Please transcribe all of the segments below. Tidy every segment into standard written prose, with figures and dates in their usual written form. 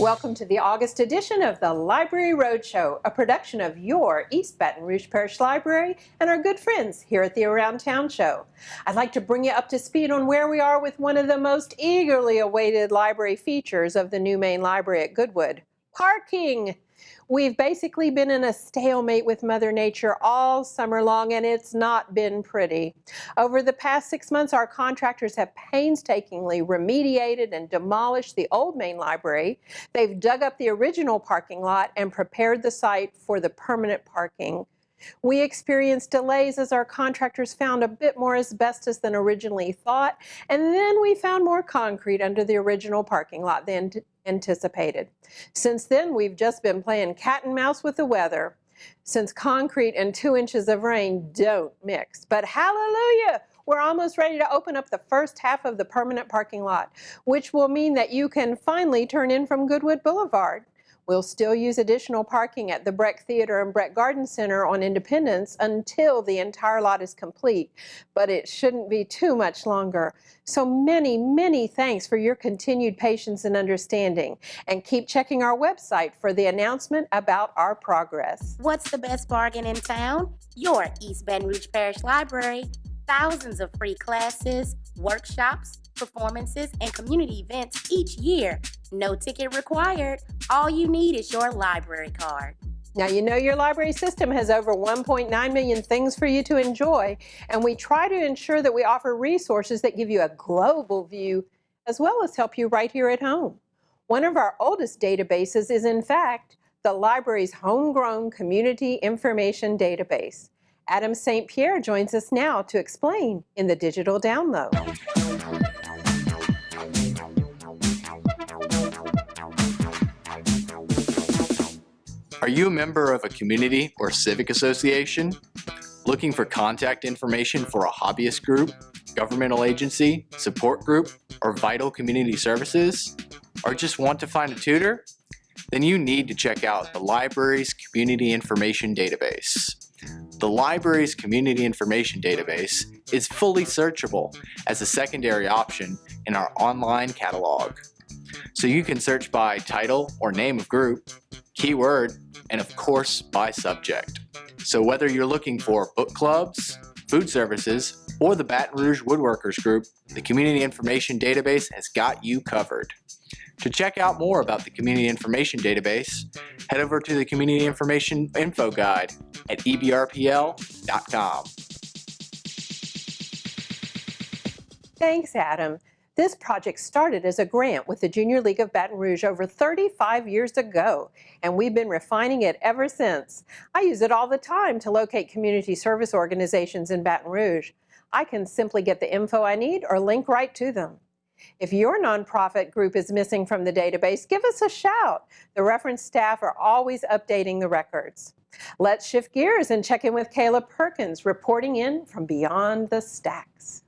Welcome to the August edition of the Library Roadshow, a production of your East Baton Rouge Parish Library and our good friends here at the Around Town Show. I'd like to bring you up to speed on where we are with one of the most eagerly awaited library features of the new main library at Goodwood, parking. We've basically been in a stalemate with Mother Nature all summer long, and it's not been pretty. Over the past 6 months, our contractors have painstakingly remediated and demolished the old main library. They've dug up the original parking lot and prepared the site for the permanent parking. We experienced delays as our contractors found a bit more asbestos than originally thought, and then we found more concrete under the original parking lot than anticipated. Since then, we've just been playing cat and mouse with the weather, since concrete and 2 inches of rain don't mix. But hallelujah! We're almost ready to open up the first half of the permanent parking lot, which will mean that you can finally turn in from Goodwood Boulevard. We'll still use additional parking at the Breck Theater and Breck Garden Center on Independence until the entire lot is complete, but it shouldn't be too much longer. So many, many thanks for your continued patience and understanding, and keep checking our website for the announcement about our progress. What's the best bargain in town? Your East Baton Rouge Parish Library. Thousands of free classes, workshops, performances, and community events each year. No ticket required. All you need is your library card. Now, you know your library system has over 1.9 million things for you to enjoy, and we try to ensure that we offer resources that give you a global view as well as help you right here at home. One of our oldest databases is, in fact, the library's homegrown community information database. Adam St. Pierre joins us now to explain in the digital download. Are you a member of a community or civic association? Looking for contact information for a hobbyist group, governmental agency, support group, or vital community services? Or just want to find a tutor? Then you need to check out the library's Community Information Database. The library's Community Information Database is fully searchable as a secondary option in our online catalog. So you can search by title or name of group, keyword, and of course by subject. So whether you're looking for book clubs, food services, or the Baton Rouge Woodworkers Group, the Community Information Database has got you covered. To check out more about the Community Information Database, head over to the Community Information Info Guide at ebrpl.com. Thanks, Adam. This project started as a grant with the Junior League of Baton Rouge over 35 years ago, and we've been refining it ever since. I use it all the time to locate community service organizations in Baton Rouge. I can simply get the info I need or link right to them. If your nonprofit group is missing from the database, give us a shout. The reference staff are always updating the records. Let's shift gears and check in with Kayla Perkins, reporting in from Beyond the Stacks.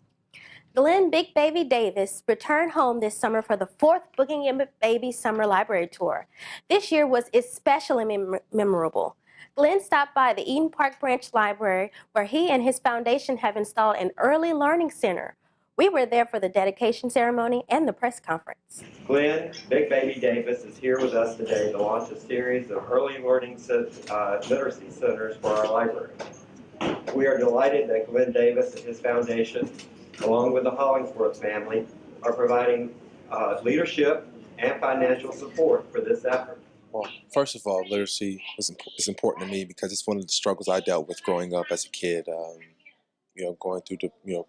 Glenn Big Baby Davis returned home this summer for the 4th Booking Your Baby Summer Library Tour. This year was especially memorable. Glenn stopped by the Eden Park Branch Library, where he and his foundation have installed an early learning center. We were there for the dedication ceremony and the press conference. Glenn Big Baby Davis is here with us today to launch a series of early learning literacy centers for our library. We are delighted that Glenn Davis and his foundation, along with the Hollingsworth family, are providing leadership and financial support for this effort. Well, first of all, literacy is important to me because it's one of the struggles I dealt with growing up as a kid. Going through the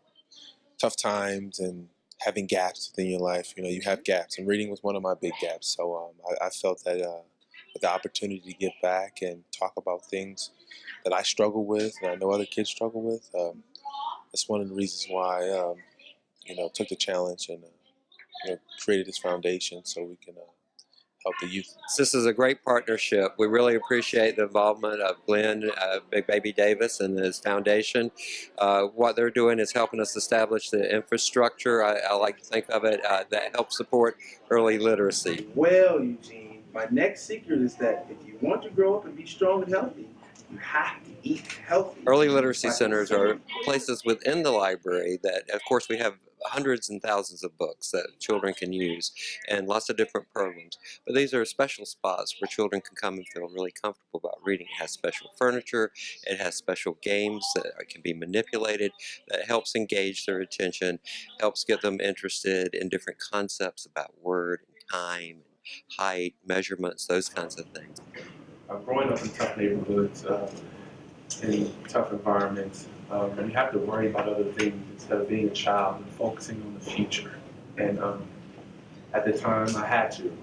tough times and having gaps within your life. You have gaps, and reading was one of my big gaps. So I felt that the opportunity to give back and talk about things that I struggle with and I know other kids struggle with, that's one of the reasons why I took the challenge and created this foundation so we can help the youth. This is a great partnership. We really appreciate the involvement of Glenn Big Baby Davis and his foundation. What they're doing is helping us establish the infrastructure, I like to think of it, that helps support early literacy. Well, Eugene, my next secret is that if you want to grow up and be strong and healthy, you have to eat healthy. Early literacy centers are places within the library that, of course, we have hundreds and thousands of books that children can use and lots of different programs. But these are special spots where children can come and feel really comfortable about reading. It has special furniture, it has special games that can be manipulated that helps engage their attention, helps get them interested in different concepts about word and time, height, measurements, those kinds of things. Growing up in tough neighborhoods, in tough environments, you have to worry about other things instead of being a child and focusing on the future. And at the time, I had to.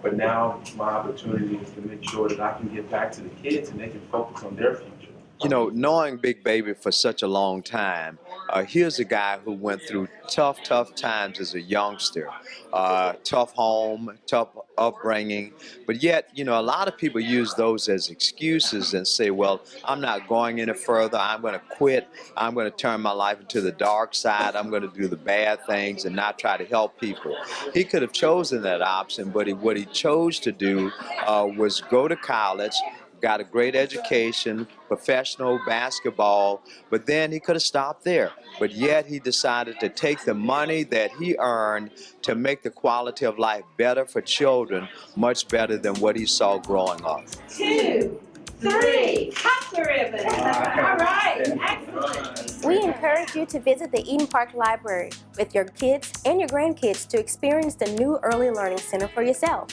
But now my opportunity is to make sure that I can get back to the kids and they can focus on their future. You know, knowing Big Baby for such a long time, here's a guy who went through tough times as a youngster. Tough home, tough upbringing. But yet, you know, a lot of people use those as excuses and say, well, I'm not going any further. I'm going to quit. I'm going to turn my life into the dark side. I'm going to do the bad things and not try to help people. He could have chosen that option, but what he chose to do was go to college, got a great education, professional basketball, but then he could have stopped there. But yet he decided to take the money that he earned to make the quality of life better for children, much better than what he saw growing up. 2, 3, cut the ribbon. All right, excellent. We encourage you to visit the Eden Park Library with your kids and your grandkids to experience the new Early Learning Center for yourself.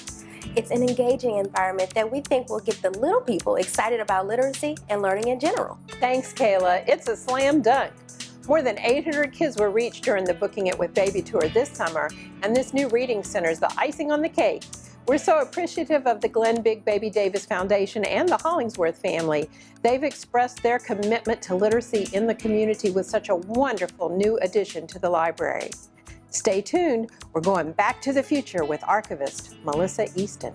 It's an engaging environment that we think will get the little people excited about literacy and learning in general. Thanks, Kayla. It's a slam dunk. More than 800 kids were reached during the Booking It with Baby tour this summer, and this new reading center is the icing on the cake. We're so appreciative of the Glenn Big Baby Davis Foundation and the Hollingsworth family. They've expressed their commitment to literacy in the community with such a wonderful new addition to the library. Stay tuned. We're going back to the future with archivist Melissa Easton.